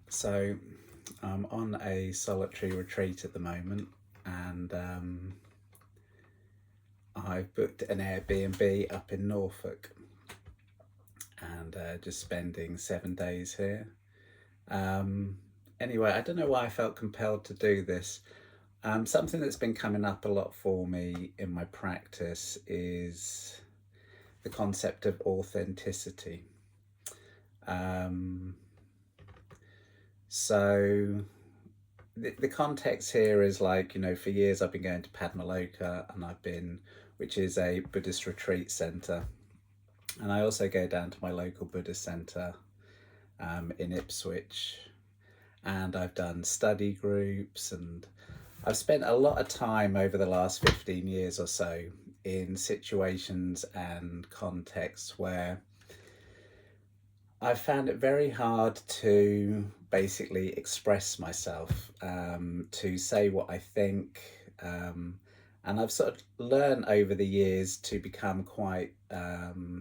So I'm on a solitary retreat at the moment, and I've booked an Airbnb up in Norfolk, and just spending 7 days here. Um, anyway, I don't know why I felt compelled to do this. Something that's been coming up a lot for me in my practice is the concept of authenticity. Um, so the context here is like, for years I've been going to Padmaloka, which is a Buddhist retreat center. And I also go down to my local Buddhist center in Ipswich. And I've done study groups, and I've spent a lot of time over the last 15 years or so in situations and contexts where I've found it very hard to basically express myself, to say what I think. And I've sort of learned over the years to become quite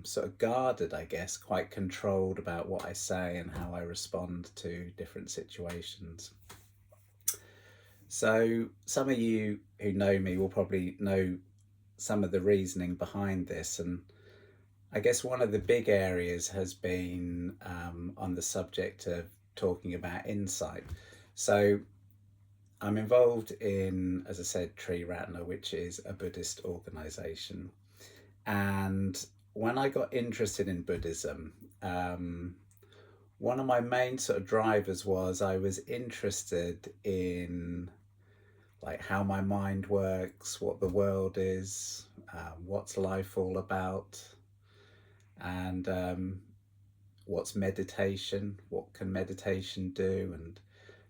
sort of guarded, I guess, quite controlled about what I say and how I respond to different situations. So, some of you who know me will probably know some of the reasoning behind this. And I guess one of the big areas has been on the subject of talking about insight. So I'm involved in, as I said, Tree Ratna, which is a Buddhist organization. And when I got interested in Buddhism, one of my main sort of drivers was I was interested in like how my mind works, what the world is, what's life all about, and what's meditation, what can meditation do, and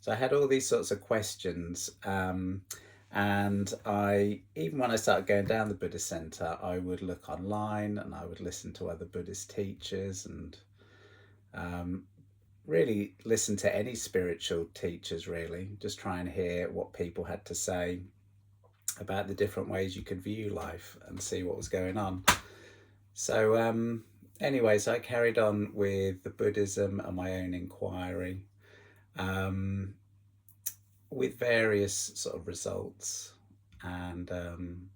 so I had all these sorts of questions. And I, even when I started going down the Buddhist center, I would look online and I would listen to other Buddhist teachers, and um, really listen to any spiritual teachers, really just try and hear what people had to say about the different ways you could view life and see what was going on. So anyway, so I carried on with the Buddhism and my own inquiry, um, with various sort of results. And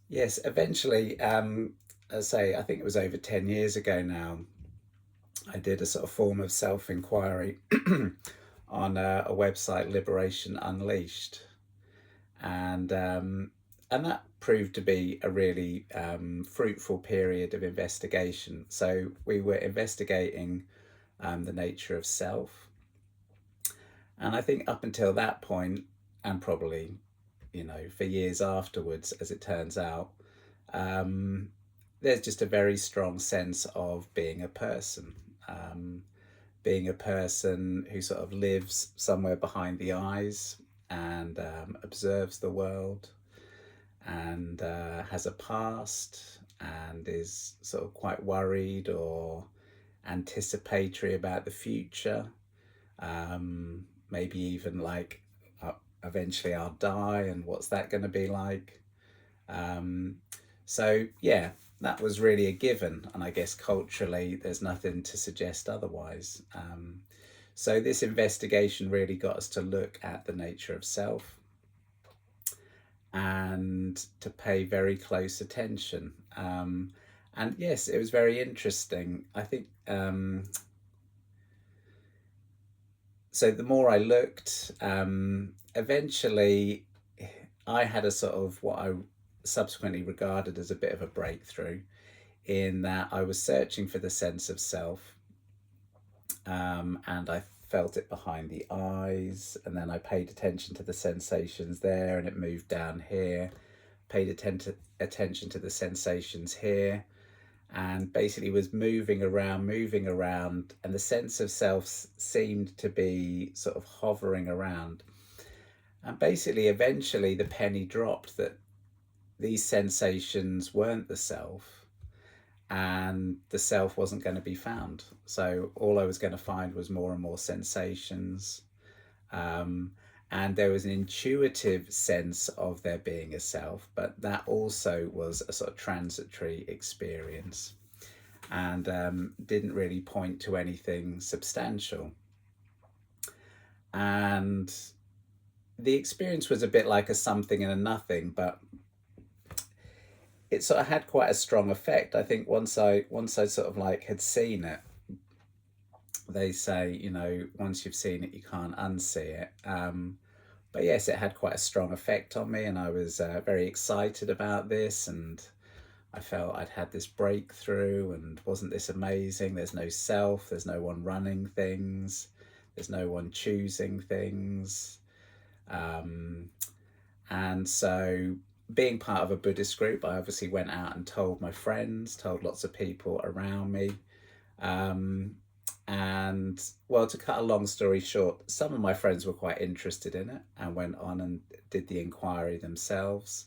yes, eventually, as I say, I think it was over 10 years ago now, I did a sort of form of self inquiry on a website, Liberation Unleashed. And that proved to be a really fruitful period of investigation. So we were investigating the nature of self, and I think up until that point, and probably for years afterwards, as it turns out, um, there's just a very strong sense of being a person. Um, Being a person who sort of lives somewhere behind the eyes and observes the world, and has a past and is sort of quite worried or anticipatory about the future. Maybe even like, eventually I'll die and what's that going to be like. Um, so, yeah, that was really a given. And I guess culturally, there's nothing to suggest otherwise. So, this investigation really got us to look at the nature of self and to pay very close attention. And yes, it was very interesting. I think so. The more I looked, eventually I had a sort of what I subsequently regarded as a bit of a breakthrough, in that I was searching for the sense of self, and I felt it behind the eyes, and then I paid attention to the sensations there, and it moved down here, paid attention to the sensations here, and basically was moving around, and the sense of self seemed to be sort of hovering around. And basically, eventually, the penny dropped that these sensations weren't the self, and the self wasn't going to be found. So all I was going to find was more and more sensations. Um, and there was an intuitive sense of there being a self, but that also was a sort of transitory experience, and didn't really point to anything substantial. And the experience was a bit like a something and a nothing, but it sort of had quite a strong effect. I think once I sort of like had seen it, they say, once you've seen it, you can't unsee it. But yes, it had quite a strong effect on me, and I was very excited about this, and I felt I'd had this breakthrough, and wasn't this amazing? There's no self, there's no one running things, there's no one choosing things. Um, and so, being part of a Buddhist group, I obviously went out and told my friends, told lots of people around me. Um, and well, to cut a long story short, some of my friends were quite interested in it and went on and did the inquiry themselves.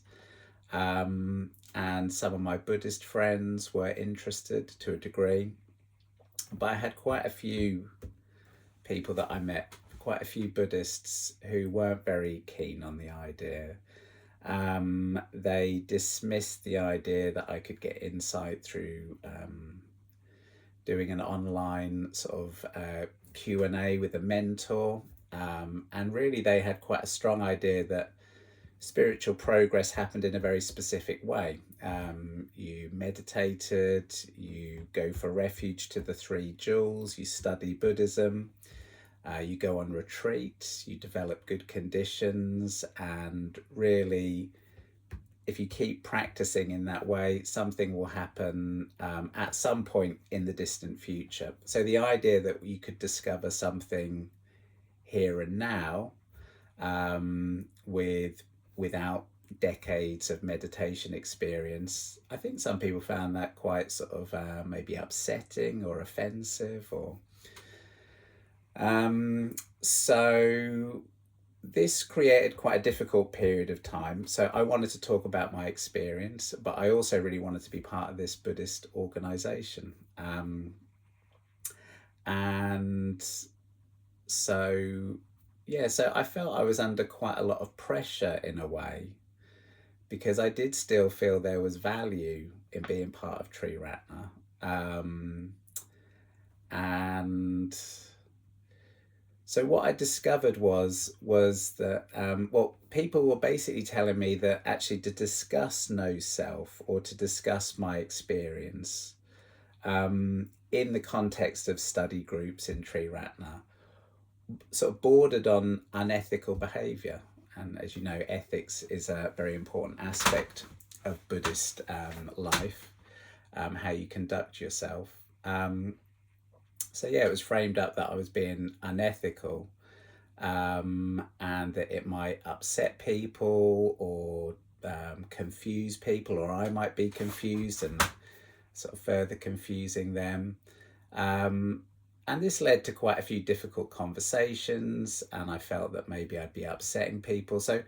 And some of my Buddhist friends were interested to a degree. But I had quite a few people that I met, quite a few Buddhists who weren't very keen on the idea. They dismissed the idea that I could get insight through doing an online sort of Q&A with a mentor. And really, they had quite a strong idea that spiritual progress happened in a very specific way. You meditated, you go for refuge to the three jewels, you study Buddhism, you go on retreats, you develop good conditions, and really, if you keep practicing in that way, something will happen at some point in the distant future. So the idea that you could discover something here and now without decades of meditation experience, I think some people found that quite sort of maybe upsetting or offensive, or so this created quite a difficult period of time. So I wanted to talk about my experience, but I also really wanted to be part of this Buddhist organization. And so, yeah, so I felt I was under quite a lot of pressure in a way, because I did still feel there was value in being part of Tree Ratna. And so what I discovered was that people were basically telling me that actually to discuss no self, or to discuss my experience in the context of study groups in Tree Ratna, sort of bordered on unethical behaviour. And as you know, ethics is a very important aspect of Buddhist life, how you conduct yourself. So yeah, it was framed up that I was being unethical, and that it might upset people, or confuse people, or I might be confused and sort of further confusing them. And this led to quite a few difficult conversations, and I felt that maybe I'd be upsetting people. So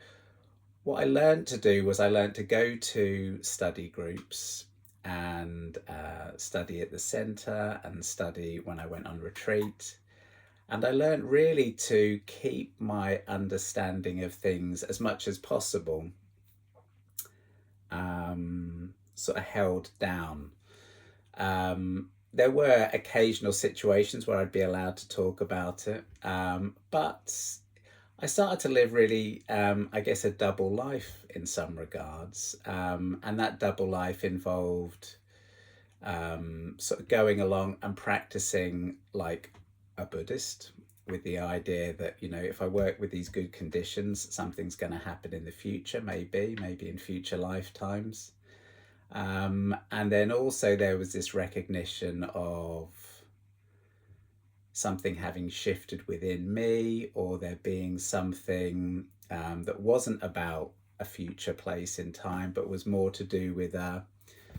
what I learned to do was I learned to go to study groups and study at the centre and study when I went on retreat. And I learned really to keep my understanding of things as much as possible sort of held down. There were occasional situations where I'd be allowed to talk about it, but I started to live really, I guess, a double life in some regards. And that double life involved sort of going along and practicing like a Buddhist, with the idea that, if I work with these good conditions, something's going to happen in the future, maybe in future lifetimes. And then also there was this recognition of something having shifted within me, or there being something that wasn't about a future place in time, but was more to do with a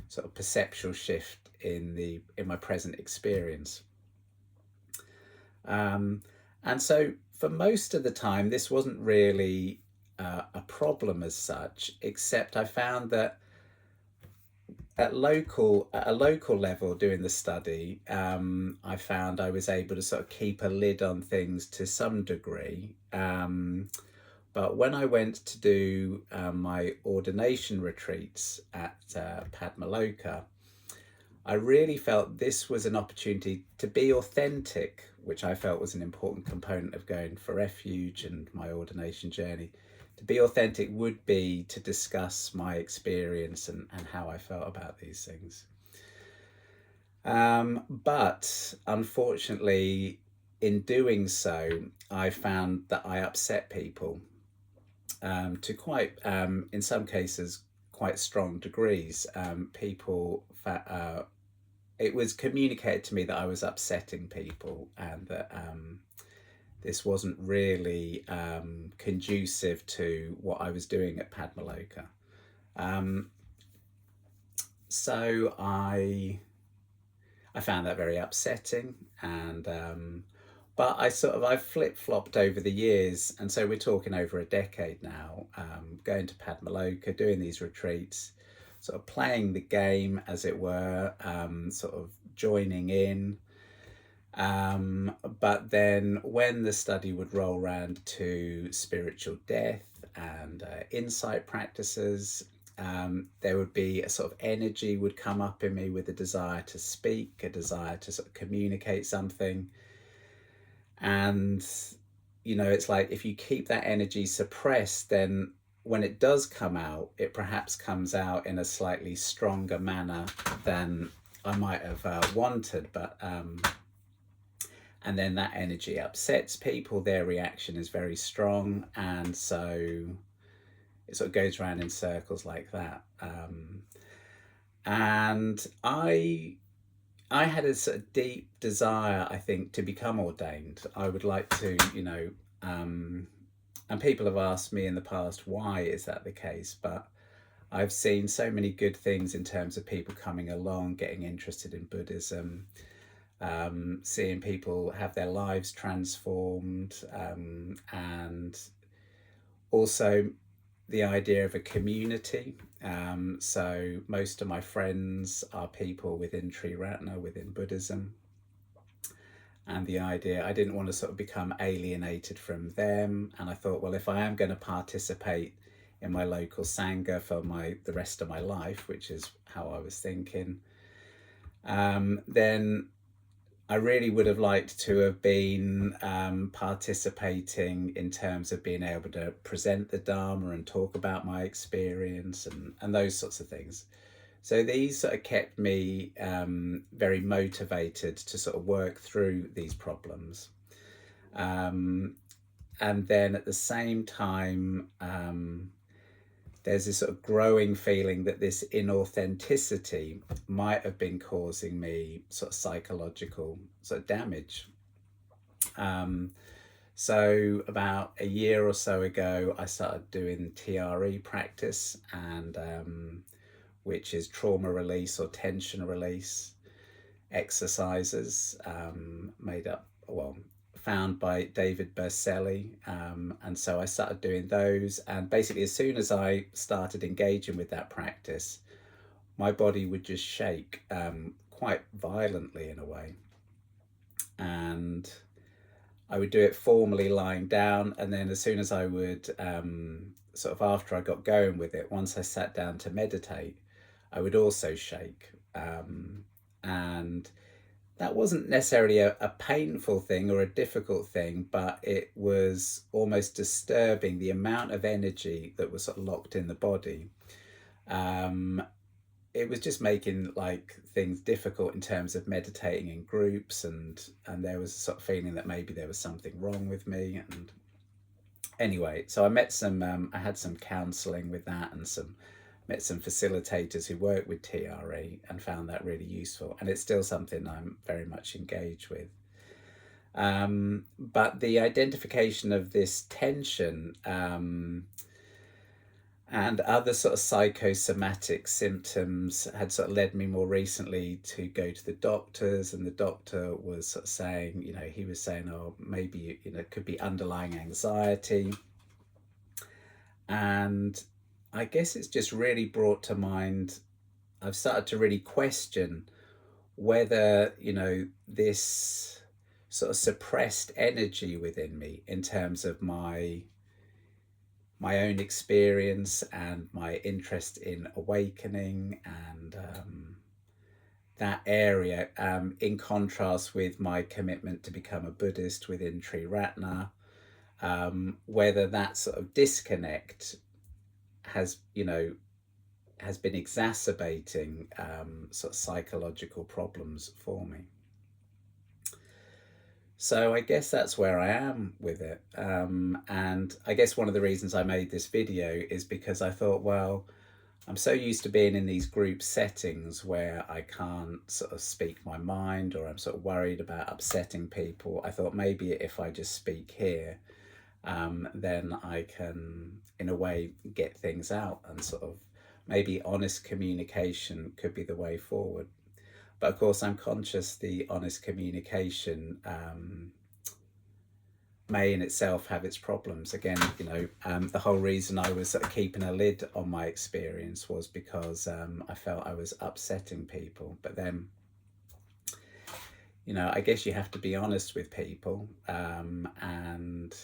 sort of perceptual shift in my present experience. And so for most of the time, this wasn't really a problem as such, except I found that at a local level doing the study, I found I was able to sort of keep a lid on things to some degree. But when I went to do my ordination retreats at Padmaloka, I really felt this was an opportunity to be authentic, which I felt was an important component of going for refuge and my ordination journey. To be authentic would be to discuss my experience and how I felt about these things. But unfortunately, in doing so, I found that I upset people to quite, in some cases, quite strong degrees. It was communicated to me that I was upsetting people and that this wasn't really conducive to what I was doing at Padmaloka. Um, so I found that very upsetting, and but I flip flopped over the years, and so we're talking over a decade now. Going to Padmaloka, doing these retreats, sort of playing the game, as it were, sort of joining in. But then when the study would roll around to spiritual death and insight practices, there would be a sort of energy would come up in me with a desire to speak, a desire to sort of communicate something. And, it's like if you keep that energy suppressed, then when it does come out, it perhaps comes out in a slightly stronger manner than I might have wanted. And then that energy upsets people, their reaction is very strong, and so it sort of goes around in circles like that. And I had a sort of deep desire, I think, to become ordained. I would like to, and people have asked me in the past, why is that the case? But I've seen so many good things in terms of people coming along, getting interested in Buddhism, seeing people have their lives transformed, and also the idea of a community. So most of my friends are people within Triratna, within Buddhism. And the idea, I didn't want to sort of become alienated from them. And I thought, well, if I am going to participate in my local Sangha for the rest of my life, which is how I was thinking, then I really would have liked to have been participating in terms of being able to present the Dharma and talk about my experience and those sorts of things. So these sort of kept me very motivated to sort of work through these problems. And then at the same time, there's this sort of growing feeling that this inauthenticity might have been causing me sort of psychological sort of damage. So about a year or so ago, I started doing TRE practice, and which is trauma release or tension release exercises, found by David Berceli. And so I started doing those. And basically, as soon as I started engaging with that practice, my body would just shake quite violently in a way. And I would do it formally lying down. And then as soon as I would, sort of after I got going with it, once I sat down to meditate, I would also shake. And that wasn't necessarily a painful thing or a difficult thing, but it was almost disturbing the amount of energy that was sort of locked in the body. It was just making like things difficult in terms of meditating in groups, and there was a sort of feeling that maybe there was something wrong with me. And anyway, so I had some counselling with that, and met some facilitators who work with TRE and found that really useful. And it's still something I'm very much engaged with. But the identification of this tension and other sort of psychosomatic symptoms had sort of led me more recently to go to the doctors, and the doctor was sort of saying, he was saying, oh, maybe, it could be underlying anxiety. And I guess it's just really brought to mind, I've started to really question whether, this sort of suppressed energy within me in terms of my own experience and my interest in awakening and that area, in contrast with my commitment to become a Buddhist within Triratna, whether that sort of disconnect has, has been exacerbating sort of psychological problems for me. So I guess that's where I am with it. And I guess one of the reasons I made this video is because I thought, well, I'm so used to being in these group settings where I can't sort of speak my mind, or I'm sort of worried about upsetting people. I thought maybe if I just speak here, then I can, in a way, get things out, and sort of maybe honest communication could be the way forward. But of course, I'm conscious the honest communication may in itself have its problems. Again, the whole reason I was sort of keeping a lid on my experience was because I felt I was upsetting people. But then, I guess you have to be honest with people, and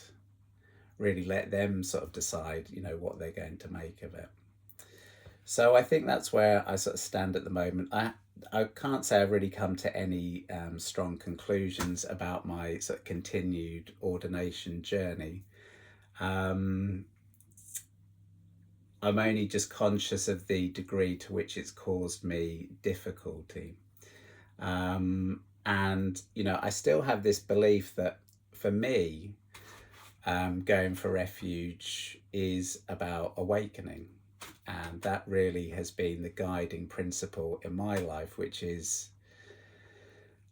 really let them sort of decide, what they're going to make of it. So I think that's where I sort of stand at the moment. I can't say I've really come to any strong conclusions about my sort of continued ordination journey. I'm only just conscious of the degree to which it's caused me difficulty. And, I still have this belief that for me, going for refuge is about awakening. And that really has been the guiding principle in my life, which is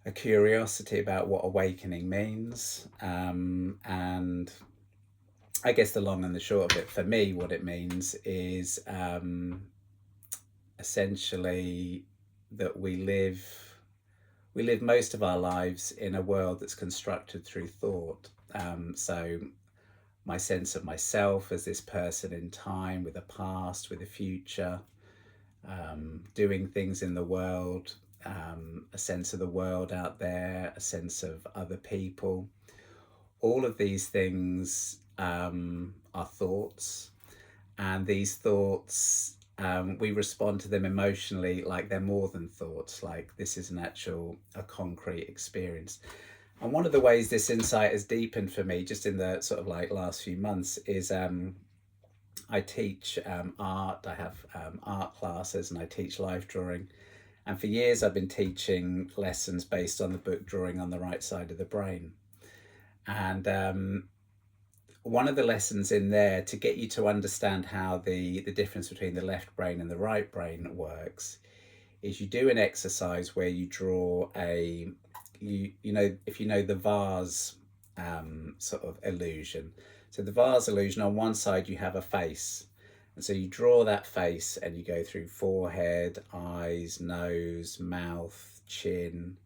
a curiosity about what awakening means. And I guess the long and the short of it, for me, what it means is essentially that we live most of our lives in a world that's constructed through thought. So my sense of myself as this person in time, with a past, with a future, doing things in the world, a sense of the world out there, a sense of other people. All of these things are thoughts, and these thoughts, we respond to them emotionally like they're more than thoughts, like this is a concrete experience. And one of the ways this insight has deepened for me, just in the sort of like last few months, is I teach art. I have art classes, and I teach life drawing. And for years, I've been teaching lessons based on the book Drawing on the Right Side of the Brain. And one of the lessons in there, to get you to understand how the difference between the left brain and the right brain works, is you do an exercise where you draw if you know the vase sort of illusion. So the vase illusion, on one side you have a face, and so you draw that face and you go through forehead, eyes, nose, mouth, chin,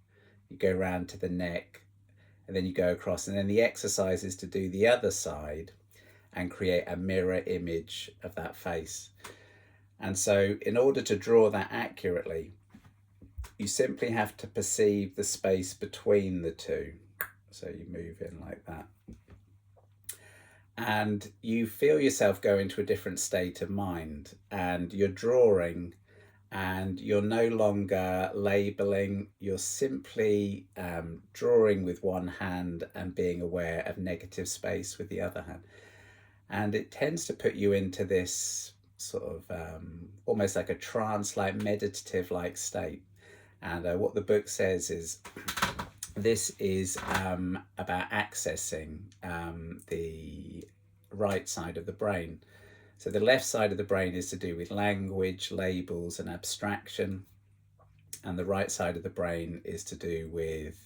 you go around to the neck, and then you go across, and then the exercise is to do the other side and create a mirror image of that face. And so in order to draw that accurately, you simply have to perceive the space between the two. So you move in like that. And you feel yourself go into a different state of mind, and you're drawing, and you're no longer labeling, you're simply drawing with one hand and being aware of negative space with the other hand. And it tends to put you into this sort of almost like a trance-like, meditative-like state. And what the book says is this is about accessing the right side of the brain. So the left side of the brain is to do with language, labels, and abstraction. And the right side of the brain is to do with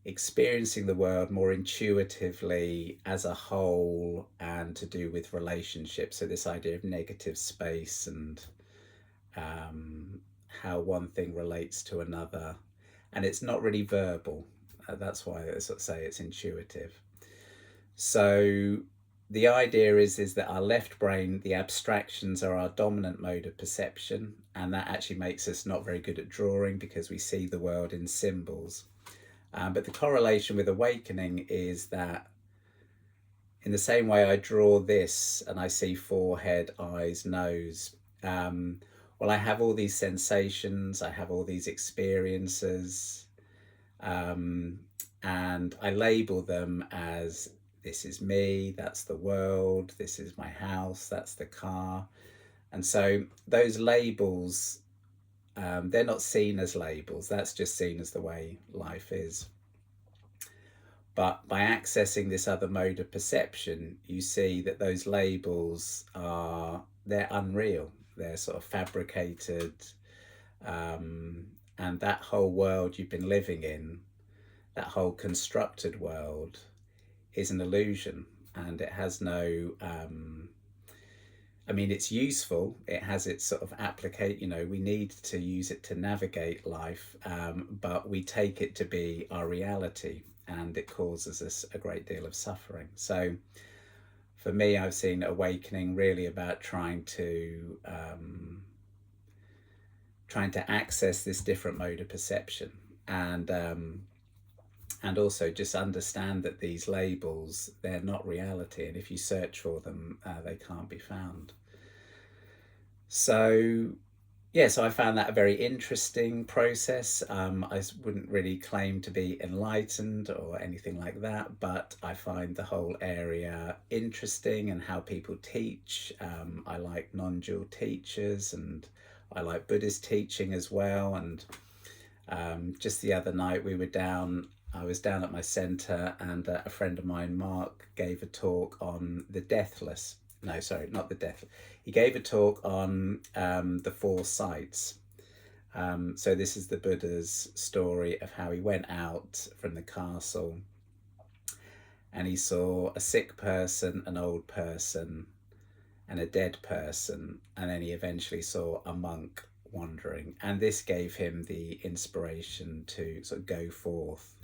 experiencing the world more intuitively as a whole, and to do with relationships. So this idea of negative space and how one thing relates to another. And it's not really verbal. That's why I sort of say it's intuitive. So the idea is that our left brain, the abstractions are our dominant mode of perception, and that actually makes us not very good at drawing because we see the world in symbols. But the correlation with awakening is that in the same way I draw this and I see forehead, eyes, nose, what well, I have all these sensations, I have all these experiences, um, and I label them as this is me, that's the world, this is my house, that's the car. And so those labels, they're not seen as labels, that's just seen as the way life is. But by accessing this other mode of perception, you see that those labels they're unreal. They're sort of fabricated, and that whole world you've been living in, that whole constructed world, is an illusion, and it has no. I mean, it's useful. It has its sort of applicate. We need to use it to navigate life, but we take it to be our reality, and it causes us a great deal of suffering. So, for me, I've seen awakening really about trying to access this different mode of perception, and also just understand that these labels, they're not reality, and if you search for them, they can't be found. So so I found that a very interesting process. I wouldn't really claim to be enlightened or anything like that, but I find the whole area interesting and how people teach. I like non-dual teachers, and I like Buddhist teaching as well. And just the other night I was down at my centre, and a friend of mine, Mark, gave a talk on the deathless. No, sorry, not the deathless. He gave a talk on the four sights. So this is the Buddha's story of how he went out from the castle, and he saw a sick person, an old person, and a dead person, and then he eventually saw a monk wandering, and this gave him the inspiration to sort of go forth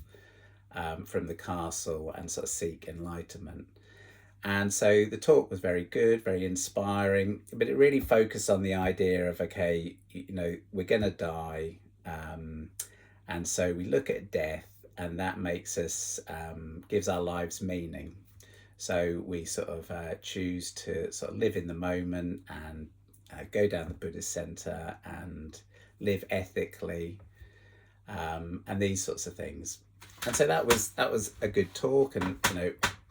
from the castle and sort of seek enlightenment. And so the talk was very good, very inspiring, but it really focused on the idea of, okay, we're going to die. And so we look at death, and that makes us, gives our lives meaning. So we sort of choose to sort of live in the moment and go down the Buddhist centre and live ethically, and these sorts of things. And so that was a good talk, and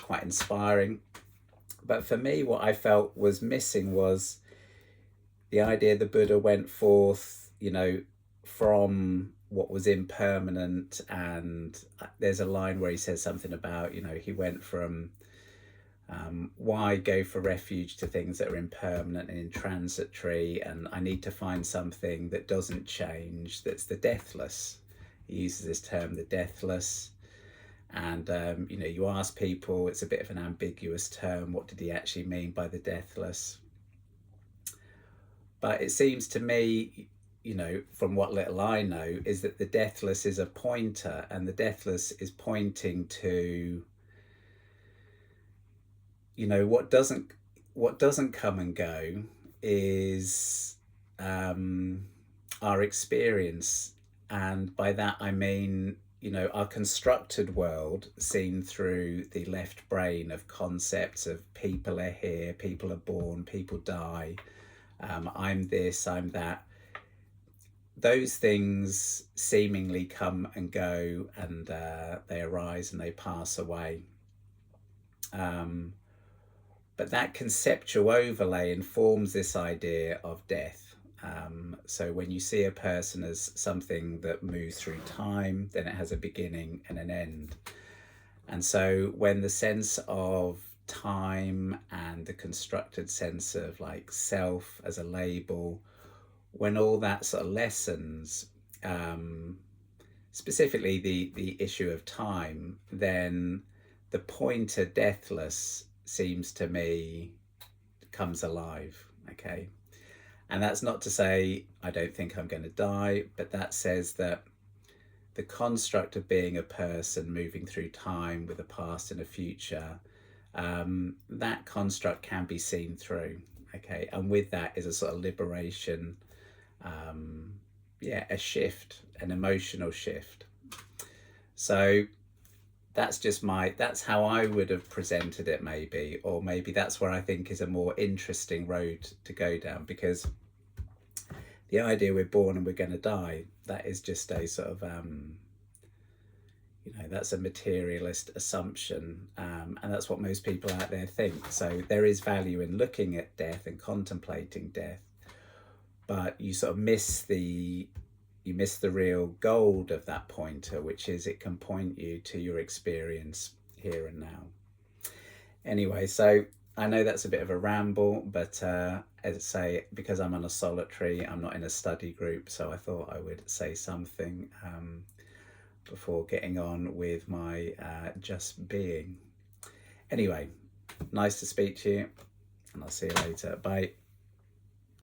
quite inspiring. But for me, what I felt was missing was the idea the Buddha went forth, from what was impermanent. And there's a line where he says something about, he went from why go for refuge to things that are impermanent and intransitory, and I need to find something that doesn't change, that's the deathless. He uses this term, the deathless. And you ask people, it's a bit of an ambiguous term, what did he actually mean by the deathless? But it seems to me, from what little I know, is that the deathless is a pointer, and the deathless is pointing to what doesn't come and go is our experience. And by that I mean our constructed world, seen through the left brain of concepts of people are here, people are born, people die, I'm this, I'm that. Those things seemingly come and go, and they arise and they pass away. But that conceptual overlay informs this idea of death. So when you see a person as something that moves through time, then it has a beginning and an end. And so when the sense of time and the constructed sense of like self as a label, when all that sort of lessens, specifically the issue of time, then the pointer deathless seems to me comes alive. Okay. And that's not to say I don't think I'm going to die, but that says that the construct of being a person moving through time with a past and a future, that construct can be seen through. Okay. And with that is a sort of liberation, a shift, an emotional shift. So that's how I would have presented it, maybe, or maybe that's where I think is a more interesting road to go down, because the idea we're born and we're going to die, that is just a sort of that's a materialist assumption, and that's what most people out there think. So there is value in looking at death and contemplating death, but you sort of miss the real gold of that pointer, which is it can point you to your experience here and now. Anyway, so I know that's a bit of a ramble, but as I say, because I'm on a solitary, I'm not in a study group, so I thought I would say something before getting on with my just being. Anyway, nice to speak to you, and I'll see you later. Bye.